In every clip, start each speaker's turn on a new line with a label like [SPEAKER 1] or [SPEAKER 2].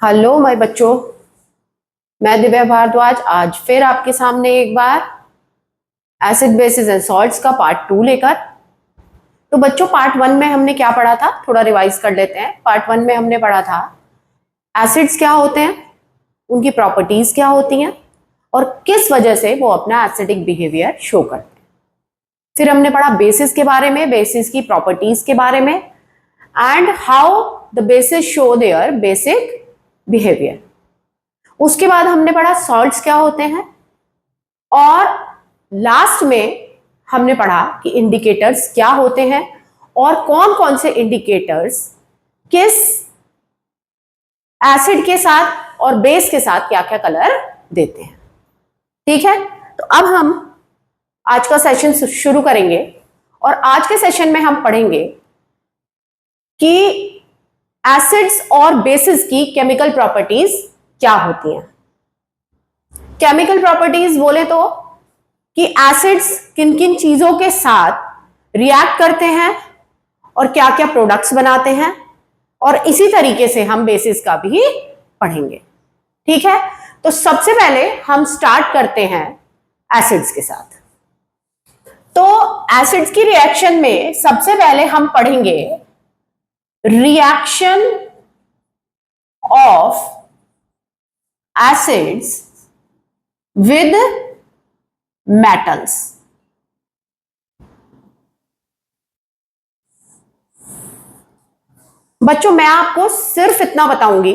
[SPEAKER 1] Hello my बच्चों, मैं दिव्या भारद्वाज आज फिर आपके सामने एक बार एसिड बेसिस एंड सॉल्ट्स का पार्ट 2 लेकर। तो बच्चों, पार्ट 1 में हमने क्या पढ़ा था, थोड़ा रिवाइज कर लेते हैं। पार्ट 1 में हमने पढ़ा था एसिड्स क्या होते हैं, उनकी प्रॉपर्टीज क्या होती हैं और किस वजह से वो अपना एसिडिक बिहेवियर शो करते हैं। फिर हमने पढ़ा बेसिस के बारे में, बेसिस की प्रॉपर्टीज के बारे में and how the basis show their basic behaviour. उसके बाद हमने पढ़ा सॉल्ट्स क्या होते हैं और लास्ट में हमने पढ़ा कि इंडिकेटर्स क्या होते हैं और कौन कौन से इंडिकेटर्स किस एसिड के साथ और बेस के साथ क्या क्या कलर देते हैं। ठीक है, तो अब हम आज का सेशन शुरू करेंगे और आज के सेशन में हम पढ़ेंगे कि एसिड्स और बेसिस की केमिकल प्रॉपर्टीज क्या होती हैं। केमिकल प्रॉपर्टीज बोले तो कि एसिड्स किन किन चीजों के साथ रिएक्ट करते हैं और क्या क्या प्रोडक्ट्स बनाते हैं, और इसी तरीके से हम बेसिस का भी पढ़ेंगे। ठीक है, तो सबसे पहले हम स्टार्ट करते हैं एसिड्स के साथ। तो एसिड्स की रिएक्शन में सबसे पहले हम पढ़ेंगे reaction of acids with metals। बच्चों, मैं आपको सिर्फ इतना बताऊंगी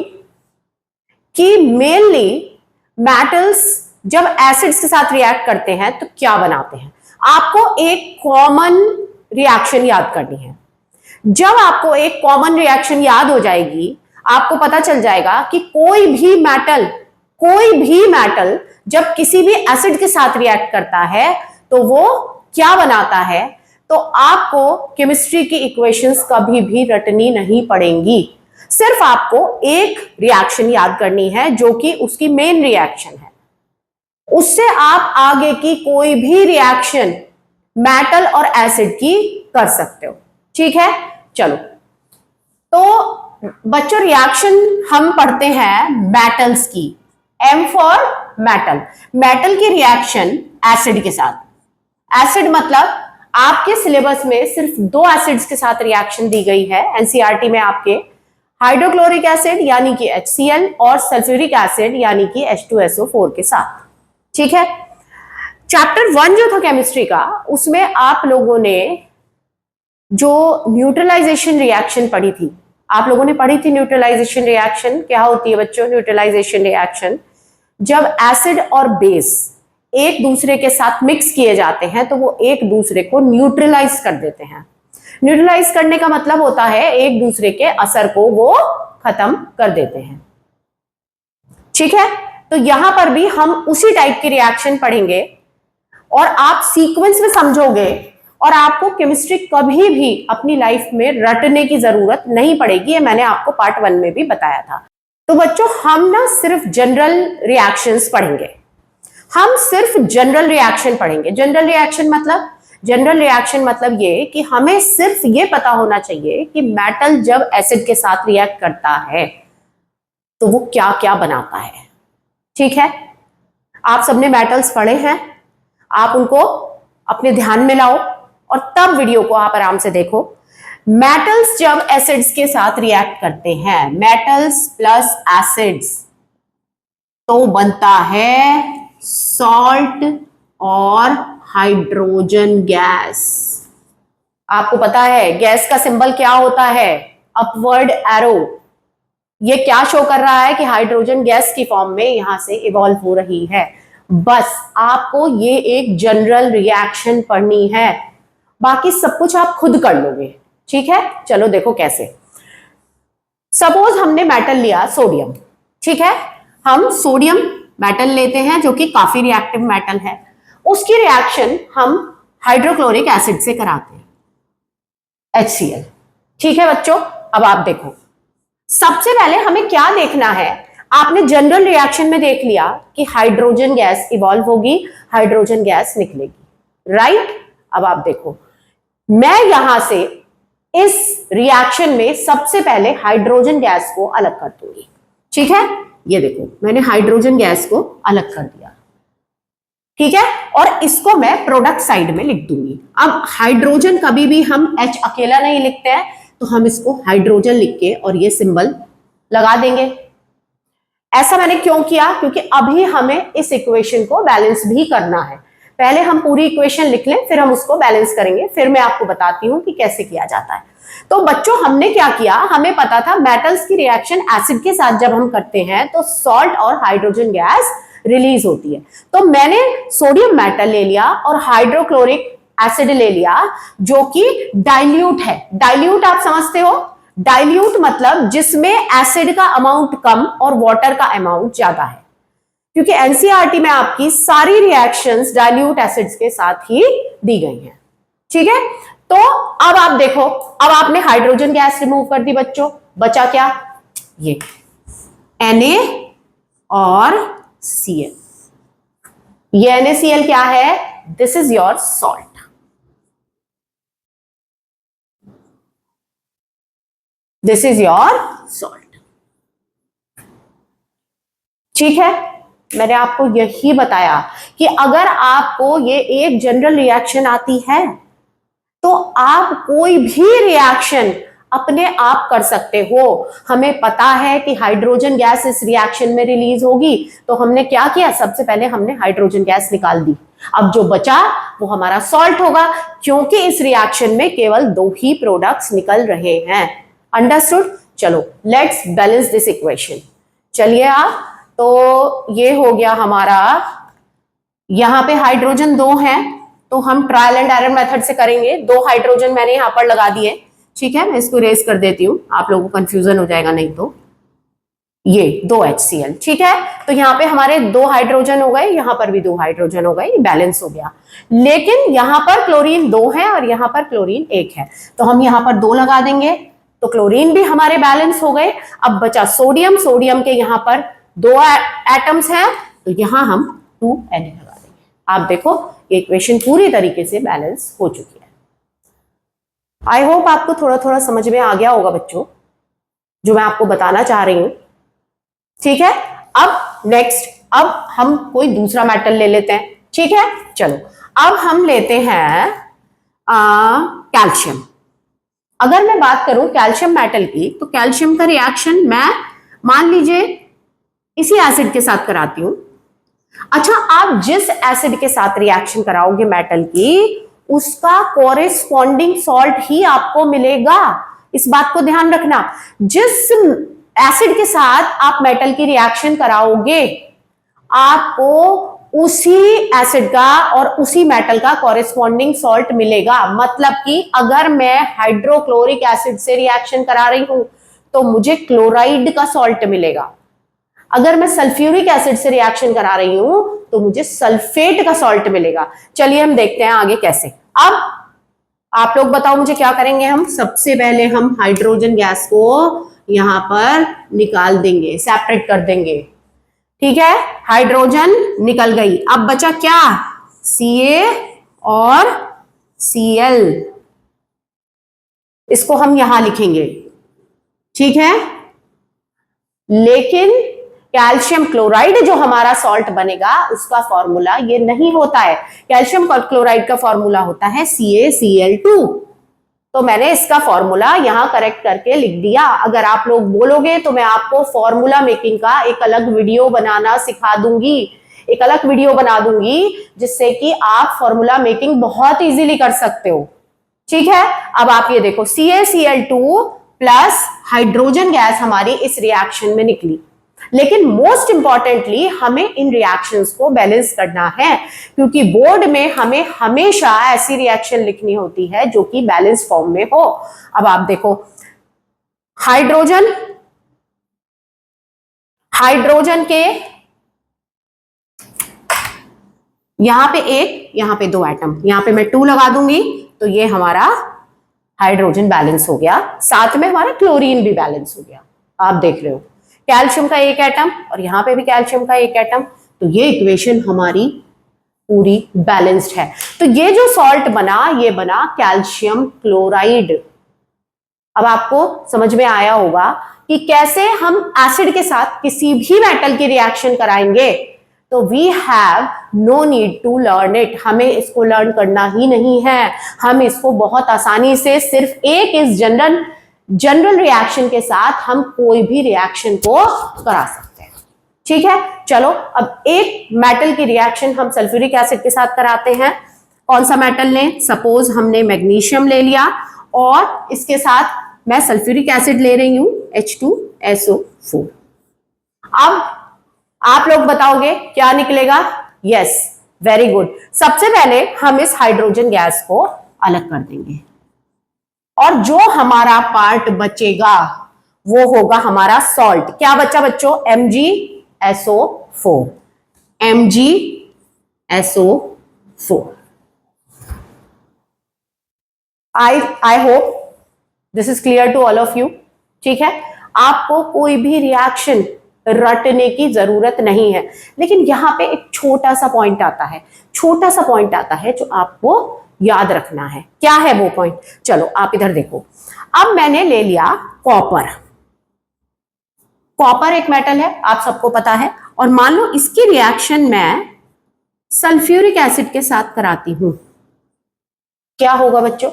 [SPEAKER 1] कि मेनली मेटल्स जब एसिड्स के साथ रिएक्ट करते हैं तो क्या बनाते हैं। आपको एक कॉमन रिएक्शन याद करनी है। जब आपको एक कॉमन रिएक्शन याद हो जाएगी, आपको पता चल जाएगा कि कोई भी मेटल जब किसी भी एसिड के साथ रिएक्ट करता है तो वो क्या बनाता है। तो आपको केमिस्ट्री की इक्वेशंस कभी भी रटनी नहीं पड़ेंगी, सिर्फ आपको एक रिएक्शन याद करनी है जो कि उसकी मेन रिएक्शन है। उससे आप आगे की कोई भी रिएक्शन मेटल और एसिड की कर सकते हो। ठीक है, चलो तो बच्चों, रिएक्शन हम पढ़ते हैं मेटल्स की। M for metal. मेटल की रिएक्शन एसिड के साथ। एसिड मतलब आपके सिलेबस में सिर्फ 2 एसिड्स के साथ रिएक्शन दी गई है एनसीईआरटी में, आपके हाइड्रोक्लोरिक एसिड यानी कि HCl और सल्फ्यूरिक एसिड यानी कि H2SO4 के साथ। ठीक है, चैप्टर 1 जो था केमिस्ट्री का, उसमें आप लोगों ने जो न्यूट्रलाइजेशन रिएक्शन पढ़ी थी, आप लोगों ने पढ़ी थी न्यूट्रलाइजेशन रिएक्शन क्या होती है बच्चों। न्यूट्रलाइजेशन रिएक्शन जब एसिड और बेस एक दूसरे के साथ मिक्स किए जाते हैं तो वो एक दूसरे को न्यूट्रलाइज कर देते हैं। न्यूट्रलाइज करने का मतलब होता है एक दूसरे के असर को वो खत्म कर देते हैं। ठीक है, तो यहां पर भी हम उसी टाइप की रिएक्शन पढ़ेंगे और आप सीक्वेंस में समझोगे और आपको केमिस्ट्री कभी भी अपनी लाइफ में रटने की जरूरत नहीं पड़ेगी। ये मैंने आपको पार्ट 1 में भी बताया था। तो बच्चों, हम ना सिर्फ जनरल रिएक्शंस पढ़ेंगे। हम सिर्फ जनरल रिएक्शन पढ़ेंगे। जनरल रिएक्शन मतलब ये कि हमें सिर्फ ये पता होना चाहिए कि मेटल जब एसिड के साथ रिएक्ट करता है तो वो क्या क्या बनाता है। ठीक है, आप सबने मेटल्स पढ़े हैं, आप उनको अपने ध्यान में लाओ और तब वीडियो को आप आराम से देखो। मेटल्स जब एसिड्स के साथ रिएक्ट करते हैं, मेटल्स प्लस एसिड्स, तो बनता है सॉल्ट और हाइड्रोजन गैस। आपको पता है गैस का सिंबल क्या होता है, अपवर्ड एरो। ये क्या शो कर रहा है कि हाइड्रोजन गैस की फॉर्म में यहां से इवॉल्व हो रही है। बस आपको ये एक जनरल रिएक्शन पढ़नी है, बाकी सब कुछ आप खुद कर लोगे। ठीक है, चलो देखो कैसे। सपोज हमने मेटल लिया सोडियम। ठीक है, हम सोडियम मेटल लेते हैं जो कि काफी रिएक्टिव मेटल है। उसकी रिएक्शन हम हाइड्रोक्लोरिक एसिड से कराते हैं, HCl। ठीक है बच्चों, अब आप देखो, सबसे पहले हमें क्या देखना है। आपने जनरल रिएक्शन में देख लिया कि हाइड्रोजन गैस इवॉल्व होगी, हाइड्रोजन गैस निकलेगी, राइट। अब आप देखो, मैं यहां से इस रिएक्शन में सबसे पहले हाइड्रोजन गैस को अलग कर दूंगी। ठीक है, ये देखो मैंने हाइड्रोजन गैस को अलग कर दिया, ठीक है, और इसको मैं प्रोडक्ट साइड में लिख दूंगी। अब हाइड्रोजन कभी भी हम H अकेला नहीं लिखते हैं, तो हम इसको हाइड्रोजन लिख के और ये सिंबल लगा देंगे। ऐसा मैंने क्यों किया, क्योंकि अभी हमें इस इक्वेशन को बैलेंस भी करना है। पहले हम पूरी इक्वेशन लिख लें, फिर हम उसको बैलेंस करेंगे, फिर मैं आपको बताती हूं कि कैसे किया जाता है। तो बच्चों हमने क्या किया, हमें पता था मेटल्स की रिएक्शन एसिड के साथ जब हम करते हैं तो सॉल्ट और हाइड्रोजन गैस रिलीज होती है। तो मैंने सोडियम मेटल ले लिया और हाइड्रोक्लोरिक एसिड ले लिया जो कि डाइल्यूट है। डाइल्यूट आप समझते हो, डाइल्यूट मतलब जिसमें एसिड का अमाउंट कम और वाटर का अमाउंट ज्यादा है, क्योंकि एनसीईआरटी में आपकी सारी रिएक्शंस डाइल्यूट एसिड्स के साथ ही दी गई हैं। ठीक है, तो अब आप देखो, अब आपने हाइड्रोजन गैस रिमूव कर दी बच्चों, बचा क्या, ये Na और Cl। ये NaCl क्या है, this is your salt. This is your salt. ठीक है, मैंने आपको यही बताया कि अगर आपको ये एक जनरल रिएक्शन आती है तो आप कोई भी रिएक्शन अपने आप कर सकते हो। हमें पता है कि हाइड्रोजन गैस इस रिएक्शन में रिलीज होगी, तो हमने क्या किया, सबसे पहले हमने हाइड्रोजन गैस निकाल दी। अब जो बचा वो हमारा सॉल्ट होगा, क्योंकि इस रिएक्शन में केवल 2 ही प्रोडक्ट्स निकल रहे हैं। अंडरस्टूड? चलो लेट्स बैलेंस दिस इक्वेशन। चलिए आप, तो ये हो गया हमारा, यहां पे हाइड्रोजन 2 हैं, तो हम ट्रायल एंड एरर मेथड से करेंगे। 2 हाइड्रोजन मैंने यहां पर लगा दिए। ठीक है, मैं इसको रेज कर देती हूँ, आप लोगों को कंफ्यूजन हो जाएगा नहीं तो। ये 2 HCl, ठीक है, तो यहाँ पे हमारे 2 हाइड्रोजन हो गए, यहाँ पर भी 2 हाइड्रोजन हो गए, ये बैलेंस हो गया। लेकिन यहाँ पर क्लोरीन 2 है और यहाँ पर क्लोरीन 1 है, तो हम यहाँ पर 2 लगा देंगे, तो क्लोरीन भी हमारे बैलेंस हो गए। अब बचा सोडियम, सोडियम के यहाँ पर 2 एटम्स हैं, तो यहाँ हम 2 Na लगा देंगे। आप देखो इक्वेशन पूरी तरीके से बैलेंस हो चुकी है। आई होप आपको थोड़ा थोड़ा समझ में आ गया होगा बच्चों, जो मैं आपको बताना चाह रही हूं। ठीक है, अब नेक्स्ट, अब हम कोई दूसरा मेटल ले लेते हैं। ठीक है, चलो अब हम लेते हैं कैल्शियम। अगर मैं बात करूं कैल्शियम मेटल की, तो कैल्शियम का रिएक्शन मैं मान लीजिए इसी एसिड के साथ कराती हूं। अच्छा, आप जिस एसिड के साथ रिएक्शन कराओगे मेटल की, उसका कोरेस्पॉन्डिंग सॉल्ट ही आपको मिलेगा। इस बात को ध्यान रखना, जिस एसिड के साथ आप मेटल की रिएक्शन कराओगे, आपको उसी एसिड का और उसी मेटल का कोरेस्पॉन्डिंग सॉल्ट मिलेगा। मतलब कि अगर मैं हाइड्रोक्लोरिक एसिड से रिएक्शन करा रही हूं तो मुझे क्लोराइड का सॉल्ट मिलेगा। अगर मैं सल्फ्यूरिक एसिड से रिएक्शन करा रही हूं तो मुझे सल्फेट का सॉल्ट मिलेगा। चलिए हम देखते हैं आगे कैसे। अब आप लोग बताओ मुझे क्या करेंगे हम। सबसे पहले हम हाइड्रोजन गैस को यहां पर निकाल देंगे, सेपरेट कर देंगे। ठीक है, हाइड्रोजन निकल गई। अब बचा क्या, Ca और Cl। इसको हम यहां लिखेंगे। ठीक है, लेकिन कैल्शियम क्लोराइड जो हमारा सॉल्ट बनेगा उसका फॉर्मूला ये नहीं होता है। कैल्शियम क्लोराइड का फॉर्मूला होता है CaCl2। तो मैंने इसका फॉर्मूला यहां करेक्ट करके लिख दिया। अगर आप लोग बोलोगे तो मैं आपको फॉर्मूला मेकिंग का एक अलग वीडियो बनाना सिखा दूंगी, एक अलग वीडियो बना दूंगी, जिससे कि आप फॉर्मूला मेकिंग बहुत इजीली कर सकते हो। ठीक है, अब आप ये देखो CaCl2 प्लस हाइड्रोजन गैस हमारी इस रिएक्शन में निकली। लेकिन मोस्ट इंपॉर्टेंटली हमें इन रिएक्शंस को बैलेंस करना है, क्योंकि बोर्ड में हमें हमेशा ऐसी रिएक्शन लिखनी होती है जो कि बैलेंस फॉर्म में हो। अब आप देखो हाइड्रोजन, हाइड्रोजन के यहां पे 1, यहां पे 2 एटम, यहां पे मैं 2 लगा दूंगी, तो ये हमारा हाइड्रोजन बैलेंस हो गया। साथ में हमारा क्लोरीन भी बैलेंस हो गया। आप देख रहे हो कैल्शियम का 1 एटम और यहां पे भी कैल्शियम का 1 एटम, तो ये इक्वेशन हमारी पूरी बैलेंस्ड है। तो ये जो सॉल्ट बना, ये बना कैल्शियम क्लोराइड। अब आपको समझ में आया होगा कि कैसे हम एसिड के साथ किसी भी मेटल की रिएक्शन कराएंगे। तो we have no need to learn it, हमें इसको लर्न करना ही नहीं है। हम इसको बहुत आसानी से सिर्फ एक इस जनरल रिएक्शन के साथ हम कोई भी रिएक्शन को करा सकते हैं। ठीक है, चलो अब एक मेटल की रिएक्शन हम सल्फ्यूरिक एसिड के साथ कराते हैं। कौन सा मेटल लें? सपोज हमने मैग्नीशियम ले लिया और इसके साथ मैं सल्फ्यूरिक एसिड ले रही हूं H2SO4। अब आप लोग बताओगे क्या निकलेगा? Yes, very good. सबसे पहले हम इस हाइड्रोजन गैस को अलग कर देंगे और जो हमारा पार्ट बचेगा वो होगा हमारा सॉल्ट। क्या बचा बच्चों? MgSO4। MgSO4। I hope this is clear to all of you. ठीक है, आपको कोई भी रिएक्शन रटने की जरूरत नहीं है, लेकिन यहां पे एक छोटा सा पॉइंट आता है जो आपको याद रखना है। क्या है वो पॉइंट? चलो आप इधर देखो। अब मैंने ले लिया कॉपर। कॉपर एक मेटल है, आप सबको पता है, और मान लो इसकी रिएक्शन मैं सल्फ्यूरिक एसिड के साथ कराती हूं, क्या होगा बच्चों?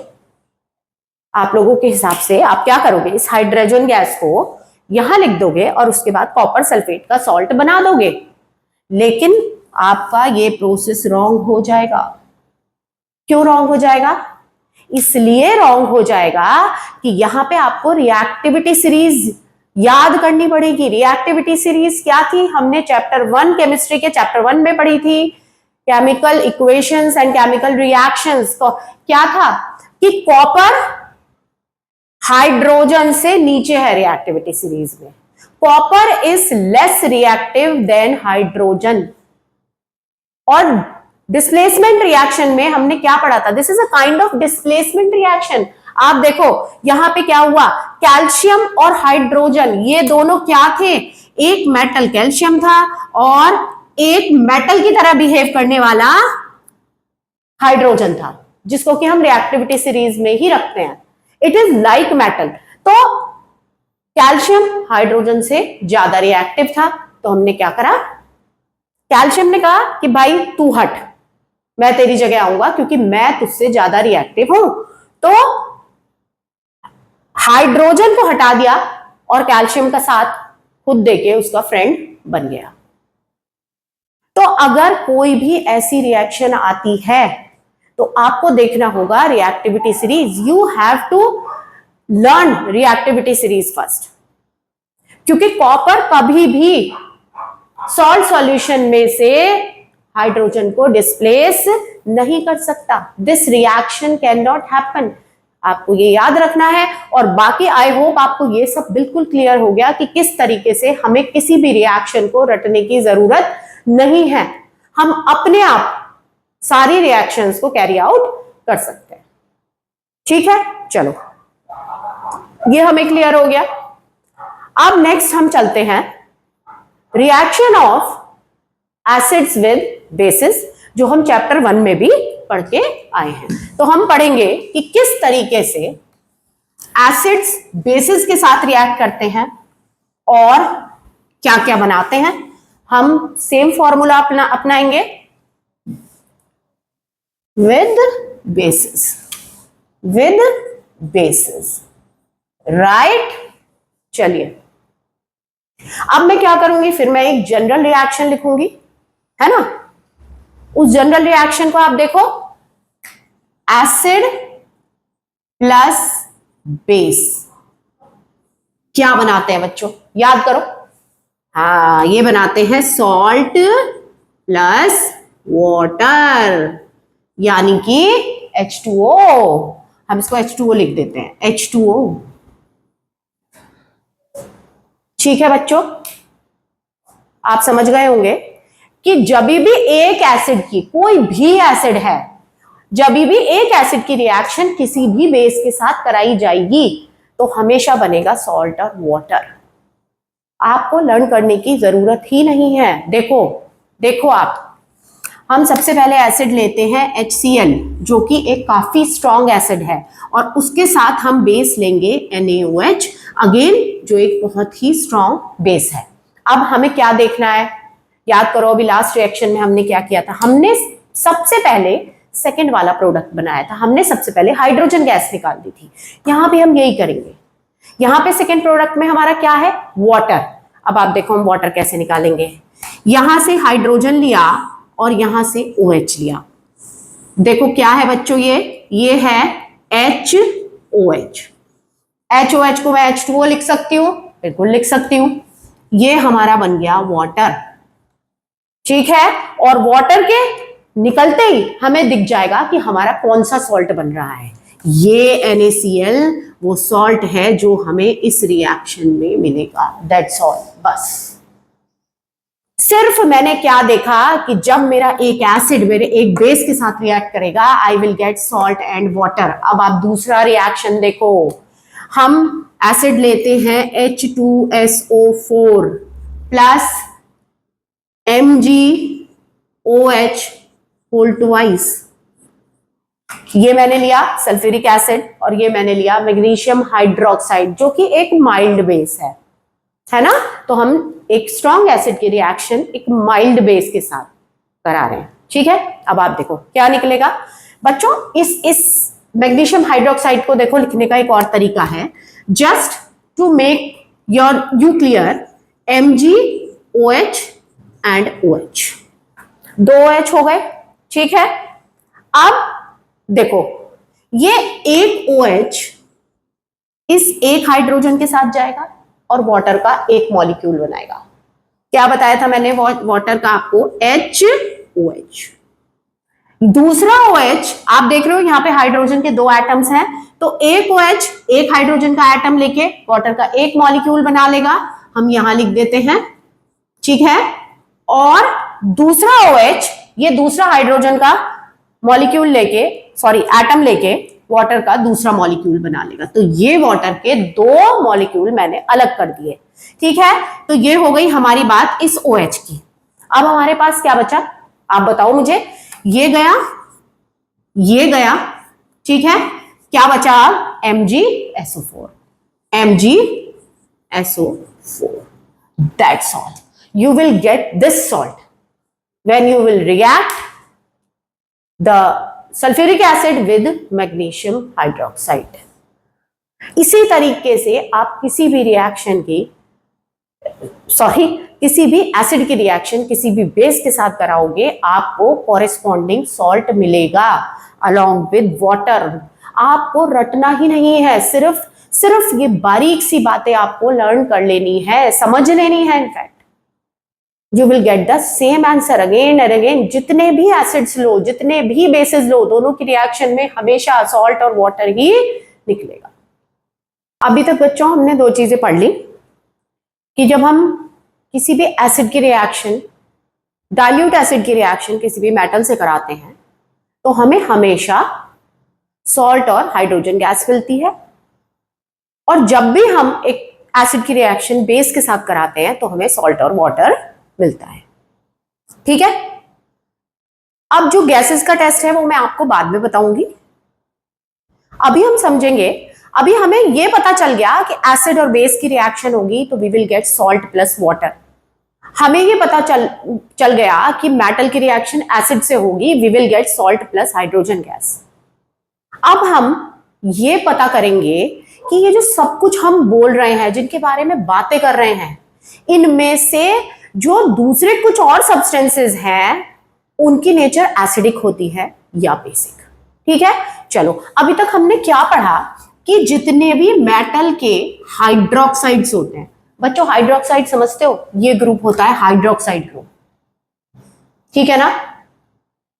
[SPEAKER 1] आप लोगों के हिसाब से आप क्या करोगे? इस हाइड्रोजन गैस को यहां लिख दोगे और उसके बाद कॉपर सल्फेट का सॉल्ट बना दोगे, लेकिन आपका ये प्रोसेस रॉन्ग हो जाएगा। क्यों रॉन्ग हो जाएगा? इसलिए रॉन्ग हो जाएगा कि यहां पे आपको रिएक्टिविटी सीरीज याद करनी पड़ेगी। रिएक्टिविटी सीरीज क्या थी? हमने चैप्टर 1 केमिस्ट्री के चैप्टर 1 में पढ़ी थी, chemical equations and chemical reactions. क्या था कि कॉपर हाइड्रोजन से नीचे है रिएक्टिविटी सीरीज में। Copper is less reactive than hydrogen. और डिस्प्लेसमेंट रिएक्शन में हमने क्या पढ़ा था? This is a kind of displacement reaction. आप देखो यहां पे क्या हुआ, कैल्शियम और हाइड्रोजन ये दोनों क्या थे? एक मेटल कैल्शियम था और एक मेटल की तरह बिहेव करने वाला हाइड्रोजन था, जिसको कि हम रिएक्टिविटी सीरीज में ही रखते हैं। It is like metal. तो कैल्शियम हाइड्रोजन से ज्यादा रिएक्टिव था, तो हमने क्या करा? कैल्शियम ने कहा कि भाई तू हट, मैं तेरी जगह आऊंगा क्योंकि मैं तुझसे ज्यादा रिएक्टिव हूं। तो हाइड्रोजन को हटा दिया और कैल्शियम का साथ खुद देके उसका फ्रेंड बन गया। तो अगर कोई भी ऐसी रिएक्शन आती है तो आपको देखना होगा reactivity series. You have to learn reactivity series first, क्योंकि कॉपर कभी भी सॉल्ट सॉल्यूशन में से हाइड्रोजन को डिस्प्लेस नहीं कर सकता। This reaction can not happen. आपको ये याद रखना है। और बाकी आई होप आपको ये सब बिल्कुल क्लियर हो गया कि किस तरीके से हमें किसी भी रिएक्शन को रटने की जरूरत नहीं है। हम अपने आप सारी रिएक्शंस को कैरी आउट कर सकते हैं। ठीक है, चलो ये हमें क्लियर हो गया। अब नेक्स्ट हम चलते हैं reaction of acids with basis, जो हम चैप्टर 1 में भी पढ़ के आए हैं। तो हम पढ़ेंगे कि किस तरीके से एसिड्स बेसिस के साथ रिएक्ट करते हैं और क्या क्या बनाते हैं। हम सेम फॉर्मूला अपनाएंगे with basis, right? चलिए अब मैं क्या करूंगी, फिर मैं एक जनरल रिएक्शन लिखूंगी, है ना। उस जनरल रिएक्शन को आप देखो, एसिड प्लस बेस क्या बनाते हैं बच्चों? याद करो। हाँ, ये बनाते हैं सॉल्ट प्लस वाटर, यानी कि H2O। हम इसको H2O लिख देते हैं, H2O। ठीक है बच्चों, आप समझ गए होंगे कि जब भी एक एसिड की, कोई भी एसिड है, जब भी एक एसिड की रिएक्शन किसी भी बेस के साथ कराई जाएगी तो हमेशा बनेगा सॉल्ट और वाटर। आपको लर्न करने की जरूरत ही नहीं है। देखो आप हम सबसे पहले एसिड लेते हैं HCl, जो कि एक काफी स्ट्रॉन्ग एसिड है, और उसके साथ हम बेस लेंगे NaOH, अगेन जो एक बहुत ही स्ट्रॉन्ग बेस है। अब हमें क्या देखना है, याद करो अभी लास्ट रिएक्शन में हमने क्या किया था, हमने सबसे पहले सेकेंड वाला प्रोडक्ट बनाया था, हमने सबसे पहले हाइड्रोजन गैस निकाल दी थी। यहां भी हम यही करेंगे। यहां पे सेकेंड प्रोडक्ट में हमारा क्या है, वाटर। अब आप देखो हम वाटर कैसे निकालेंगे, यहां से हाइड्रोजन लिया और यहां से OH लिया। देखो क्या है बच्चों, ये है HOH। HOH को मैं H2O लिख सकती हूं, बिल्कुल लिख सकती हूं। ये हमारा बन गया वाटर, ठीक है। और वाटर के निकलते ही हमें दिख जाएगा कि हमारा कौन सा सॉल्ट बन रहा है। ये NaCl वो सॉल्ट है जो हमें इस रिएक्शन में मिलेगा, दैट्स ऑल। बस सिर्फ मैंने क्या देखा कि जब मेरा एक एसिड मेरे एक बेस के साथ रिएक्ट करेगा, I will get salt and water. अब आप दूसरा रिएक्शन देखो, हम एसिड लेते हैं H2SO4 plus MgOH whole twice. ये मैंने लिया सल्फ्यूरिक एसिड और ये मैंने लिया मैग्नीशियम हाइड्रोक्साइड, जो कि एक माइल्ड बेस है ना। तो हम एक स्ट्रॉन्ग एसिड की रिएक्शन एक माइल्ड बेस के साथ करा रहे हैं, ठीक है। अब आप देखो क्या निकलेगा बच्चों। इस मैग्नीशियम हाइड्रोक्साइड को देखो लिखने का एक और तरीका है, just to make you clear, MgOH and OH, दो OH हो गए, ठीक है। अब देखो ये एक OH इस एक हाइड्रोजन के साथ जाएगा और वाटर का एक मॉलिक्यूल बनाएगा। क्या बताया था मैंने वाटर का आपको, HOH। दूसरा OH आप देख रहे हो यहां पे हाइड्रोजन के दो एटम्स हैं, तो एक OH एक हाइड्रोजन का एटम लेके वाटर का एक मॉलिक्यूल बना लेगा, हम यहां लिख देते हैं, ठीक है। और दूसरा OH ये दूसरा हाइड्रोजन का मॉलिक्यूल लेके, सॉरी एटम लेके वाटर का दूसरा मॉलिक्यूल बना लेगा। तो ये वाटर के दो मॉलिक्यूल मैंने अलग कर दिए, ठीक है। तो ये हो गई हमारी बात इस OH की। अब हमारे पास क्या बचा, आप बताओ मुझे। ये गया, ठीक है। क्या बचा अब, MgSO4, MgSO4, that's all. You will get this salt when you will react the sulfuric acid with magnesium hydroxide. इसी तरीके से आप किसी भी रिएक्शन की, किसी भी एसिड की रिएक्शन किसी भी बेस के साथ कराओगे, आपको कॉरेस्पॉन्डिंग सॉल्ट मिलेगा अलोंग विद वाटर। आपको रटना ही नहीं है, सिर्फ ये बारीक सी बातें आपको लर्न कर लेनी है, समझ लेनी है। In fact you will get the same answer again and again. जितने भी एसिड्स लो, जितने भी बेसिस लो, दोनों की रिएक्शन में हमेशा सॉल्ट और वाटर ही निकलेगा। अभी तक बच्चों हमने दो चीजें पढ़ ली कि जब हम किसी भी एसिड की रिएक्शन, डाइल्यूट एसिड की रिएक्शन किसी भी मेटल से कराते हैं, तो हमें हमेशा सॉल्ट और हाइड्रोजन गैस मिलती है, और जब भी हम एक एसिड की रिएक्शन बेस के साथ कराते हैं तो हमें सॉल्ट और वाटर मिलता है, ठीक है। अब जो गैसेस का टेस्ट है वो मैं आपको बाद में बताऊंगी, अभी हम समझेंगे। अभी हमें ये पता चल गया कि एसिड और बेस की रिएक्शन होगी तो we will get salt plus water. हमें ये पता चल गया कि मेटल की रिएक्शन एसिड से होगी, we will get salt plus hydrogen gas. अब हम ये पता करेंगे कि ये जो सब कुछ हम बोल रहे हैं, जिनके बारे में बातें कर रहे हैं, इनमें से जो दूसरे कुछ और सब्सटेंसेस हैं उनकी नेचर एसिडिक होती है या बेसिक, ठीक है। चलो अभी तक हमने क्या पढ़ा कि जितने भी मेटल के हाइड्रोक्साइड्स होते हैं, बच्चों हाइड्रोक्साइड समझते हो, ये ग्रुप होता है हाइड्रोक्साइड ग्रुप, ठीक है ना,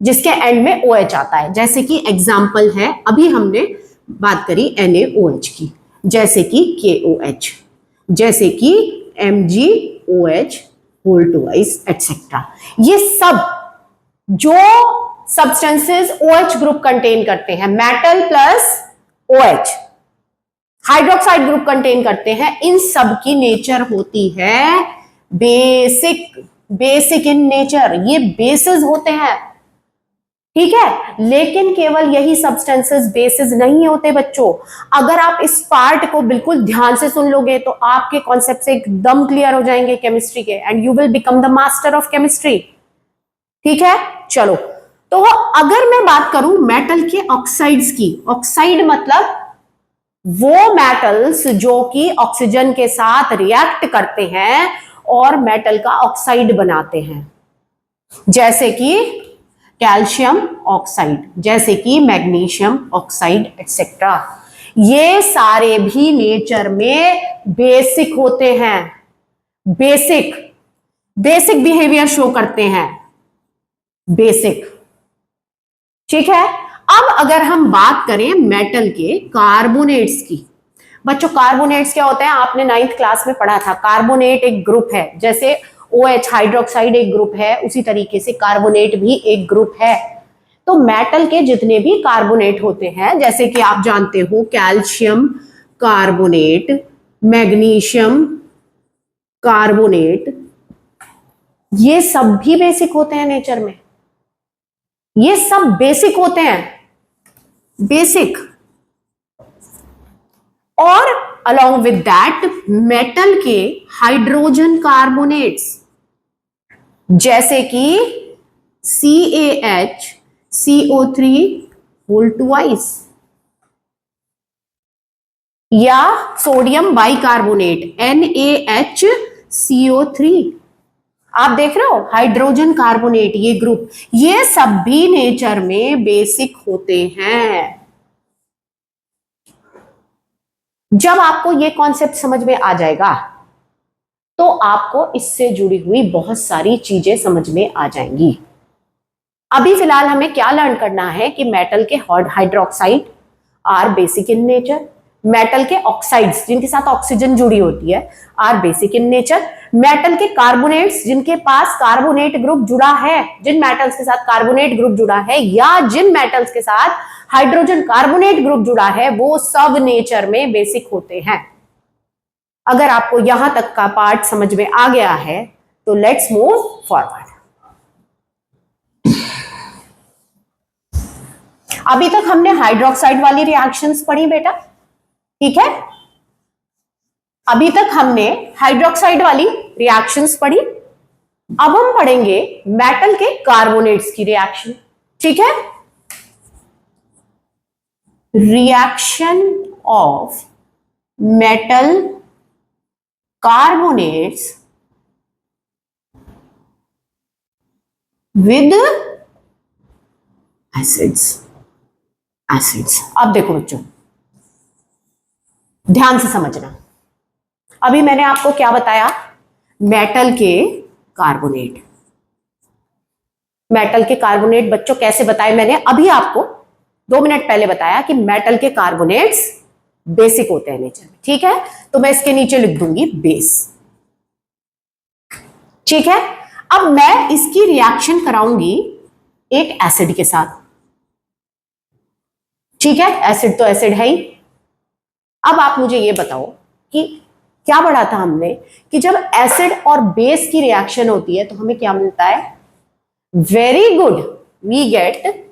[SPEAKER 1] जिसके एंड में OH आता है। जैसे कि एग्जाम्पल है, अभी हमने बात करी NaOH की, जैसे कि KOH, जैसे कि MgOH होल ट्वाइस एटसेट्रा। ये सब जो सब्सटेंसेस OH ग्रुप कंटेन करते हैं, metal plus OH hydroxide group contain करते हैं, इन सब की नेचर होती है बेसिक इन नेचर। ये बेसिस होते हैं, ठीक है, लेकिन केवल यही सब्सटेंसेस बेसिस नहीं होते बच्चों। अगर आप इस पार्ट को बिल्कुल ध्यान से सुन लोगे तो आपके कॉन्सेप्ट से एकदम क्लियर हो जाएंगे केमिस्ट्री के, and you will become the master of chemistry. ठीक है, चलो। तो अगर मैं बात करूं मेटल के ऑक्साइड्स की, ऑक्साइड मतलब वो मेटल्स जो कि ऑक्सीजन के साथ रिएक्ट करते हैं और मेटल का ऑक्साइड बनाते हैं, जैसे कि कैल्शियम ऑक्साइड, जैसे कि मैग्नीशियम ऑक्साइड एक्सेट्रा। ये सारे भी नेचर में बेसिक होते हैं, बेसिक बेसिक बिहेवियर शो करते हैं, बेसिक। ठीक है, अब अगर हम बात करें मेटल के कार्बोनेट्स की, बच्चों कार्बोनेट्स क्या होते हैं, आपने 9th क्लास में पढ़ा था। कार्बोनेट एक ग्रुप है, जैसे OH हाइड्रोक्साइड एक ग्रुप है, उसी तरीके से कार्बोनेट भी एक ग्रुप है। तो मेटल के जितने भी कार्बोनेट होते हैं, जैसे कि आप जानते हो कैल्शियम कार्बोनेट, मैग्नीशियम कार्बोनेट, ये सब भी बेसिक होते हैं नेचर में, ये सब बेसिक होते हैं, बेसिक। और along with that मेटल के हाइड्रोजन कार्बोनेट्स, जैसे कि CaH CO3 होल ट्वाइस, या सोडियम बाइकार्बोनेट NaHCO3। आप देख रहे हो हाइड्रोजन कार्बोनेट, ये ग्रुप, ये सब भी नेचर में बेसिक होते हैं। जब आपको ये कॉन्सेप्ट समझ में आ जाएगा तो आपको इससे जुड़ी हुई बहुत सारी चीजें समझ में आ जाएंगी। अभी फिलहाल हमें क्या लर्न करना है कि मेटल के hydroxide are basic in nature, metal के ऑक्साइड्स जिनके साथ ऑक्सीजन जुड़ी होती है are basic in nature, metal के कार्बोनेट्स जिनके पास कार्बोनेट ग्रुप जुड़ा है, जिन मेटल्स के साथ कार्बोनेट ग्रुप जुड़ा है या जिन मेटल्स के साथ हाइड्रोजन कार्बोनेट ग्रुप जुड़ा है, वो सब नेचर में बेसिक होते हैं। अगर आपको यहां तक का पार्ट समझ में आ गया है तो लेट्स मूव फॉरवर्ड। अभी तक हमने हाइड्रोक्साइड वाली रिएक्शंस पढ़ी बेटा, ठीक है, अभी तक हमने हाइड्रोक्साइड वाली रिएक्शंस पढ़ी। अब हम पढ़ेंगे मेटल के कार्बोनेट्स की रिएक्शन। ठीक है, reaction of metal carbonates with acids. अब देखो बच्चों, ध्यान से समझना। अभी मैंने आपको क्या बताया, मेटल के कार्बोनेट, मेटल के कार्बोनेट बच्चों कैसे बताए मैंने अभी आपको 2 मिनट पहले बताया कि मेटल के कार्बोनेट्स बेसिक होते हैं नेचर में। ठीक है, तो मैं इसके नीचे लिख दूंगी बेस। ठीक है, अब मैं इसकी रिएक्शन कराऊंगी एक एसिड के साथ। ठीक है, एसिड तो एसिड है ही। अब आप मुझे ये बताओ कि क्या पढ़ा था हमने कि जब एसिड और बेस की रिएक्शन होती है तो हमें क्या मिलता है, very good, we get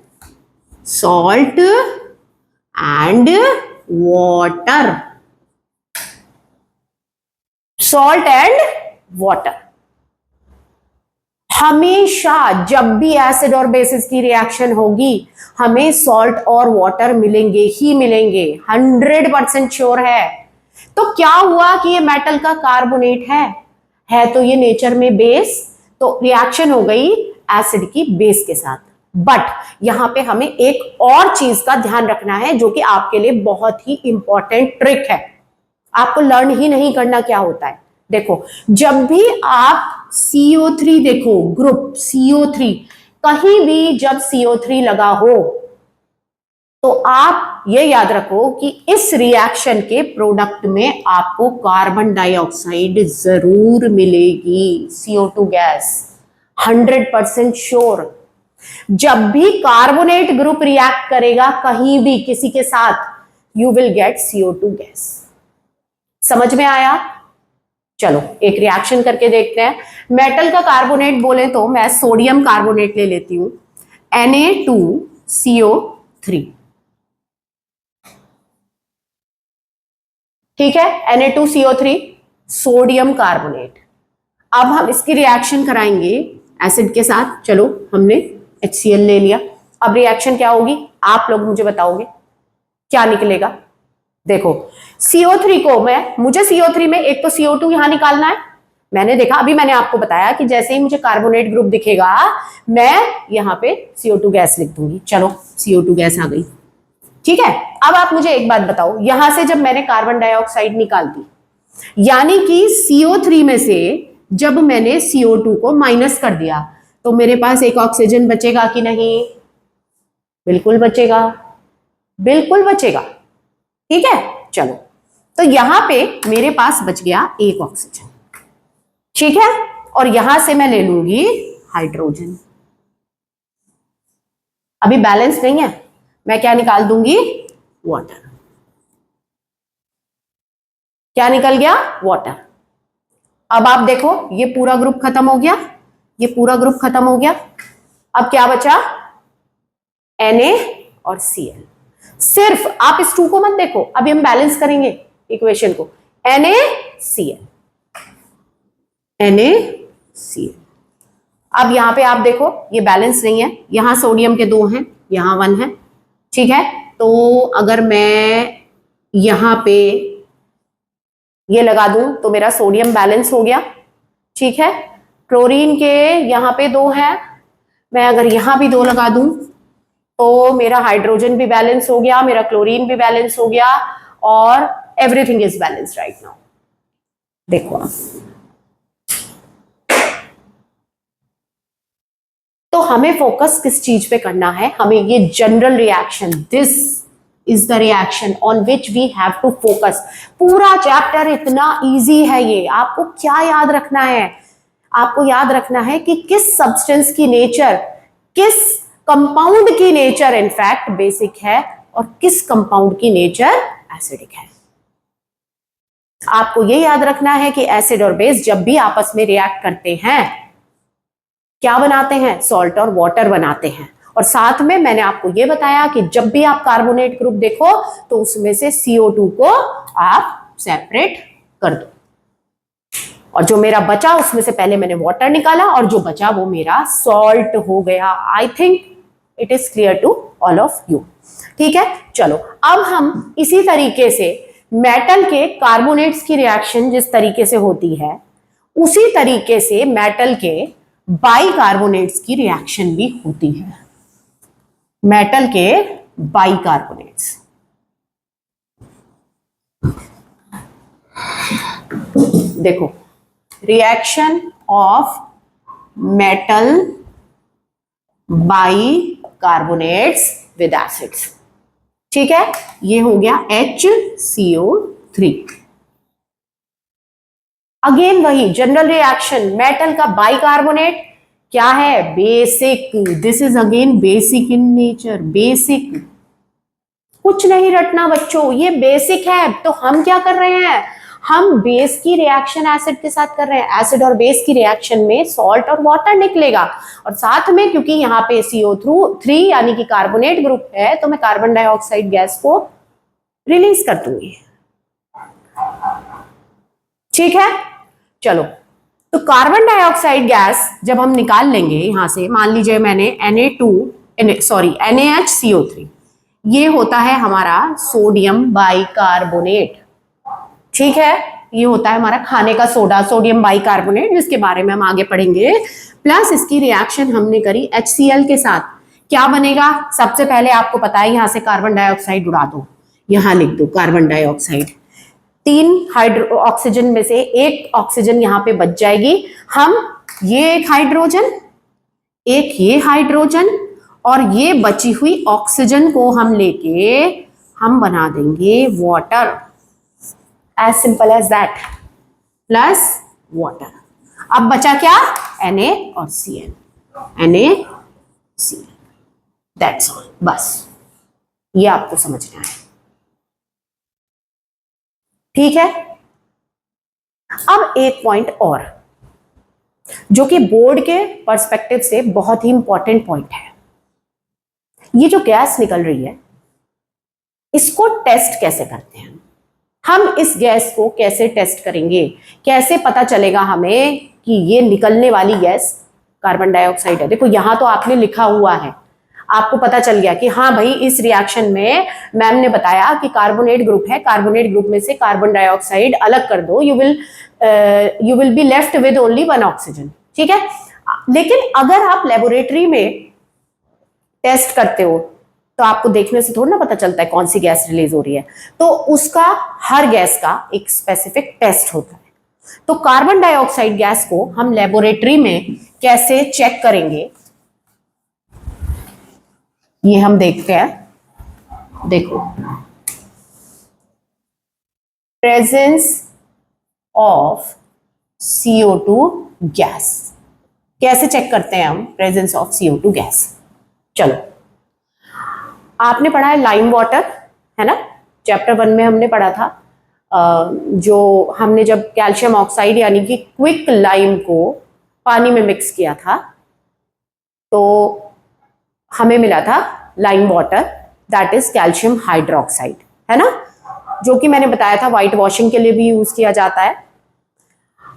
[SPEAKER 1] salt and water, salt and water. हमेशा जब भी एसिड और बेसिस की रिएक्शन होगी हमें सॉल्ट और वाटर मिलेंगे ही मिलेंगे, 100% श्योर है। तो क्या हुआ कि ये मेटल का कार्बोनेट है तो ये नेचर में बेस, तो रिएक्शन हो गई एसिड की बेस के साथ। बट यहां पे हमें एक और चीज का ध्यान रखना है जो कि आपके लिए बहुत ही इंपॉर्टेंट ट्रिक है, आपको लर्न ही नहीं करना क्या होता है। देखो, जब भी आप CO3 देखो, ग्रुप CO3, कहीं भी जब CO3 लगा हो तो आप ये याद रखो कि इस रिएक्शन के प्रोडक्ट में आपको कार्बन डाइऑक्साइड जरूर मिलेगी, CO2 गैस, 100% श्योर। जब भी कार्बोनेट ग्रुप रिएक्ट करेगा कहीं भी किसी के साथ, you will gate CO2 gas. समझ में आया? चलो एक रिएक्शन करके देखते हैं। मेटल का कार्बोनेट बोले तो मैं सोडियम कार्बोनेट ले लेती हूं, Na2CO3, ठीक है, Na2CO3 सोडियम कार्बोनेट। अब हम इसकी रिएक्शन कराएंगे एसिड के साथ। चलो हमने HCl ले लिया, अब रिएक्शन क्या होगी आप लोग मुझे बताओगे क्या निकलेगा। देखो CO3 को मुझे CO3 में एक तो CO2 यहां निकालना है। मैंने देखा, अभी मैंने आपको बताया कि जैसे ही मुझे कार्बोनेट ग्रुप दिखेगा मैं यहां पे CO2 गैस लिख दूंगी। चलो CO2 गैस आ गई, ठीक है। अब आप मुझे एक बात बताओ, यहां से जब मैंने कार्बन डाइऑक्साइड निकाल दी, यानी कि CO3 में से जब मैंने CO2 को माइनस कर दिया, तो मेरे पास एक ऑक्सीजन बचेगा कि नहीं? बिल्कुल बचेगा, बिल्कुल बचेगा, ठीक है। चलो तो यहां पे मेरे पास बच गया एक ऑक्सीजन, ठीक है, और यहां से मैं ले लूंगी हाइड्रोजन। अभी बैलेंस नहीं है, मैं क्या निकाल दूंगी? वाटर। क्या निकल गया? वाटर। अब आप देखो ये पूरा ग्रुप खत्म हो गया, ये पूरा ग्रुप खत्म हो गया। अब क्या बचा? Na और Cl। सिर्फ आप इस 2 को मत देखो, अभी हम बैलेंस करेंगे इक्वेशन को। NaCl, NaCl। अब यहां पे आप देखो ये बैलेंस नहीं है, यहां सोडियम के 2 हैं, यहां 1 है, ठीक है। तो अगर मैं यहां पे ये लगा दूं तो मेरा सोडियम बैलेंस हो गया, ठीक है। क्लोरीन के यहां पे 2 हैं, मैं अगर यहां भी 2 लगा दूं तो मेरा हाइड्रोजन भी बैलेंस हो गया, मेरा क्लोरीन भी बैलेंस हो गया, और everything is balance right now. देखो आप, तो हमें फोकस किस चीज पे करना है? हमें ये general reaction, this is the reaction on which we have to focus. पूरा चैप्टर इतना इजी है, ये आपको क्या याद रखना है? आपको याद रखना है कि किस सब्सटेंस की नेचर, किस कंपाउंड की नेचर इनफैक्ट बेसिक है और किस कंपाउंड की नेचर एसिडिक है। आपको यह याद रखना है कि एसिड और बेस जब भी आपस में रिएक्ट करते हैं क्या बनाते हैं? सॉल्ट और वाटर बनाते हैं। और साथ में मैंने आपको यह बताया कि जब भी आप कार्बोनेट ग्रुप देखो तो उसमें से CO2 को आप सेपरेट कर दो, और जो मेरा बचा उसमें से पहले मैंने वाटर निकाला और जो बचा वो मेरा सॉल्ट हो गया। I think it is clear to all of you, ठीक है। चलो अब हम इसी तरीके से मेटल के कार्बोनेट्स की रिएक्शन जिस तरीके से होती है उसी तरीके से मेटल के बाइकार्बोनेट्स की रिएक्शन भी होती है। मेटल के बाइकार्बोनेट्स, देखो reaction of metal bicarbonates with acids, ठीक है। ये हो गया HCO3। अगेन वही जनरल रिएक्शन, मेटल का बाइकार्बोनेट क्या है? Basic. This is again basic in nature, basic. कुछ नहीं रटना बच्चों, ये बेसिक है। तो हम क्या कर रहे हैं? हम बेस की रिएक्शन एसिड के साथ कर रहे हैं। एसिड और बेस की रिएक्शन में सॉल्ट और वाटर निकलेगा, और साथ में क्योंकि यहाँ पे CO3 यानी कि कार्बोनेट ग्रुप है तो मैं कार्बन डाइऑक्साइड गैस को रिलीज कर दूंगी, ठीक है। चलो तो कार्बन डाइऑक्साइड गैस जब हम निकाल लेंगे यहां से, मान लीजिए मैंने NaHCO3, ये होता है हमारा सोडियम बाइकार्बोनेट, ठीक है। ये होता है हमारा खाने का सोडा, सोडियम बाइकार्बोनेट, जिसके बारे में हम आगे पढ़ेंगे। प्लस इसकी रिएक्शन हमने करी HCl के साथ, क्या बनेगा? सबसे पहले आपको पता है यहां से कार्बन डाइऑक्साइड उड़ा दो, यहां लिख दो कार्बन डाइऑक्साइड। 3 ऑक्सीजन में से एक ऑक्सीजन यहां पे बच जाएगी। हम ये एक हाइड्रोजन, एक ये हाइड्रोजन, और ये बची हुई ऑक्सीजन को हम लेके हम बना देंगे water, as simple as that, plus water. अब बचा क्या? Na और Cl, NaCl, दैट्स ऑल। बस ये आपको समझना है, ठीक है। अब एक पॉइंट और जो कि बोर्ड के पर्सपेक्टिव से बहुत ही इंपॉर्टेंट पॉइंट है, ये जो गैस निकल रही है इसको टेस्ट कैसे करते हैं? हम इस गैस को कैसे टेस्ट करेंगे? कैसे पता चलेगा हमें कि ये निकलने वाली गैस कार्बन डाइऑक्साइड है? देखो यहां तो आपने लिखा हुआ है, आपको पता चल गया कि हाँ भाई इस रिएक्शन में मैम ने बताया कि कार्बोनेट ग्रुप है, कार्बोनेट ग्रुप में से कार्बन डाइऑक्साइड अलग कर दो, you will be left with only 1 oxygen. ठीक है, लेकिन अगर आप लेबोरेटरी में टेस्ट करते हो तो आपको देखने से थोड़ा ना पता चलता है कौन सी गैस रिलीज हो रही है, तो उसका हर गैस का एक स्पेसिफिक टेस्ट होता है। तो कार्बन डाइऑक्साइड गैस को हम लेबोरेटरी में कैसे चेक करेंगे ये हम देखते हैं। देखो, प्रेजेंस ऑफ CO2 गैस कैसे चेक करते हैं हम? प्रेजेंस ऑफ CO2 गैस, चलो आपने पढ़ा है लाइम वाटर, है ना? चैप्टर 1 में हमने पढ़ा था, जो हमने जब कैल्शियम ऑक्साइड यानी कि क्विक लाइम को पानी में मिक्स किया था तो हमें मिला था lime water, that is calcium hydroxide, है ना? जो कि मैंने बताया था व्हाइट वॉशिंग के लिए भी यूज किया जाता है।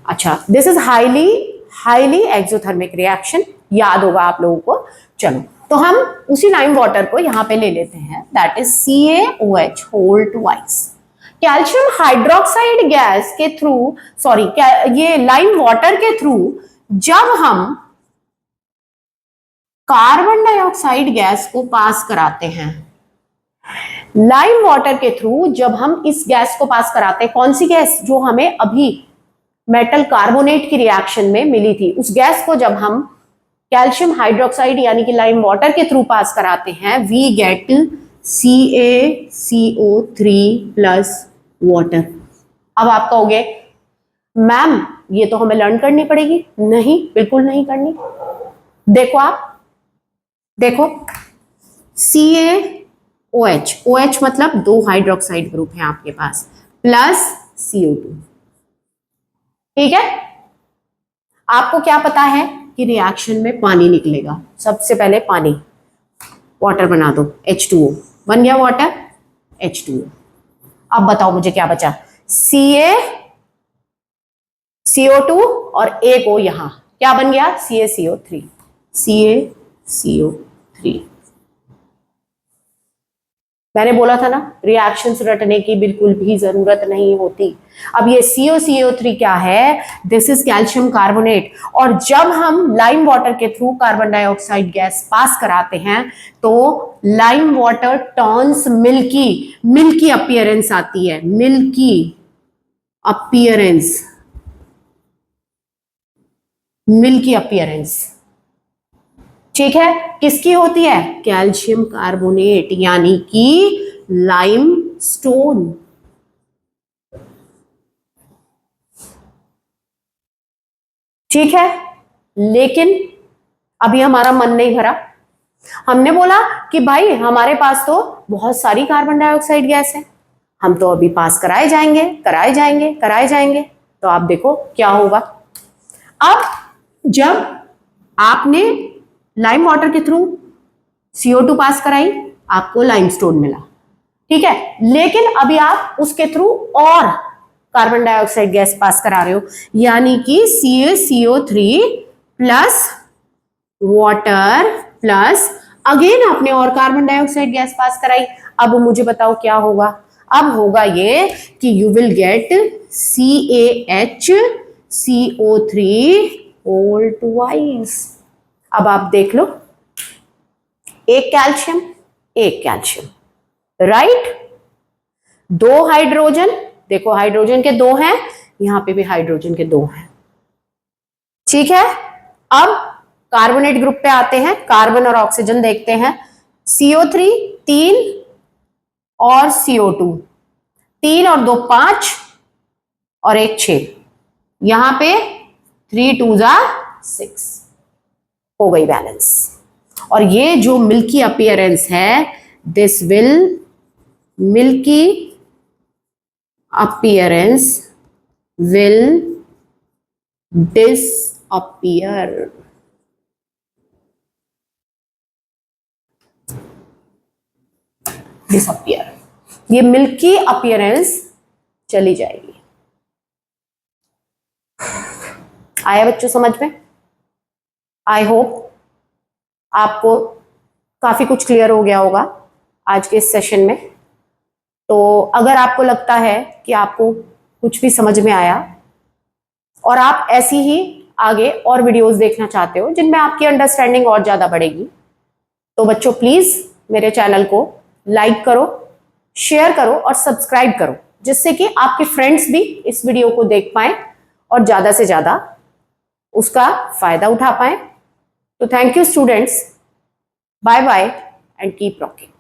[SPEAKER 1] अच्छा, this is highly exothermic reaction, याद होगा आप लोगों को। चलो तो हम उसी लाइम वाटर को यहां पे ले लेते हैं, that is CaOH whole twice. Calcium hydroxide gas के थ्रू, सॉरी ये लाइम वाटर के थ्रू जब हम कार्बन डाइऑक्साइड गैस को पास कराते हैं, लाइम वाटर के थ्रू जब हम इस गैस को पास कराते हैं, कौन सी गैस? जो हमें अभी मेटल कार्बोनेट की रिएक्शन में मिली थी, उस गैस को जब हम कैल्शियम हाइड्रोक्साइड यानी कि लाइम वाटर के थ्रू पास कराते हैं, we get CaCO3 plus water. अब आप कहोगे मैम ये तो हमें लर्न करनी पड़ेगी। नहीं, बिल्कुल नहीं करनी। देखो आप देखो, CaOH, OH मतलब 2 हाइड्रोक्साइड ग्रुप है आपके पास, प्लस CO2। ठीक है, आपको क्या पता है कि रिएक्शन में पानी निकलेगा, सबसे पहले पानी, वाटर बना दो, H2O बन गया वाटर, H2O। अब बताओ मुझे क्या बचा? CO2 और एक O यहां क्या बन गया? CaCO3, CaCO3। मैंने बोला था ना रिएक्शंस रटने की बिल्कुल भी जरूरत नहीं होती। अब ये CaCO3 क्या है? This is calcium carbonate. और जब हम लाइम वाटर के through carbon dioxide gas pass कराते हैं तो lime water turns milky appearance आती है, मिल्की अपीयरेंस। ठीक है, किसकी होती है? कैल्शियम कार्बोनेट यानी कि लाइम स्टोन। ठीक है, लेकिन अभी हमारा मन नहीं भरा। हमने बोला कि भाई हमारे पास तो बहुत सारी कार्बन डाइऑक्साइड गैस है, हम तो अभी पास कराए जाएंगे। तो आप देखो क्या होगा। अब जब आपने लाइम वाटर के थ्रू CO2 पास कराई, आपको लाइमस्टोन मिला। ठीक है, लेकिन अभी आप उसके थ्रू और कार्बन डाइऑक्साइड गैस पास करा रहे हो, यानी कि CaCO3 plus water plus again आपने और कार्बन डाइऑक्साइड गैस पास कराई। अब मुझे बताओ क्या होगा? अब होगा ये कि you will get CaHCO3 whole twice. अब आप देख लो, एक कैल्शियम, राइट? 2 हाइड्रोजन, देखो हाइड्रोजन के 2 हैं, यहां पे भी हाइड्रोजन के 2 हैं। ठीक है, अब कार्बोनेट ग्रुप पे आते हैं, कार्बन और ऑक्सीजन देखते हैं। CO3 3 और CO2 3 और 2 5 और 1 6, यहां पे 3 2 6 हो गई बैलेंस। और ये जो मिल्की अपीयरेंस है, this milky appearance will disappear। Disappear, ये मिल्की अपीयरेंस चली जाएगी। आया बच्चों समझ में? आई होप आपको काफी कुछ क्लियर हो गया होगा आज के इस सेशन में। तो अगर आपको लगता है कि आपको कुछ भी समझ में आया और आप ऐसी ही आगे और वीडियोस देखना चाहते हो जिनमें आपकी अंडरस्टैंडिंग और ज्यादा बढ़ेगी, तो बच्चों प्लीज मेरे चैनल को लाइक करो, शेयर करो और सब्सक्राइब करो, जिससे कि आपके फ्रेंड्स भी इस वीडियो को देख पाएं और ज्यादा से ज्यादा उसका फायदा उठा पाएं। तो thank you students, bye bye and keep rocking.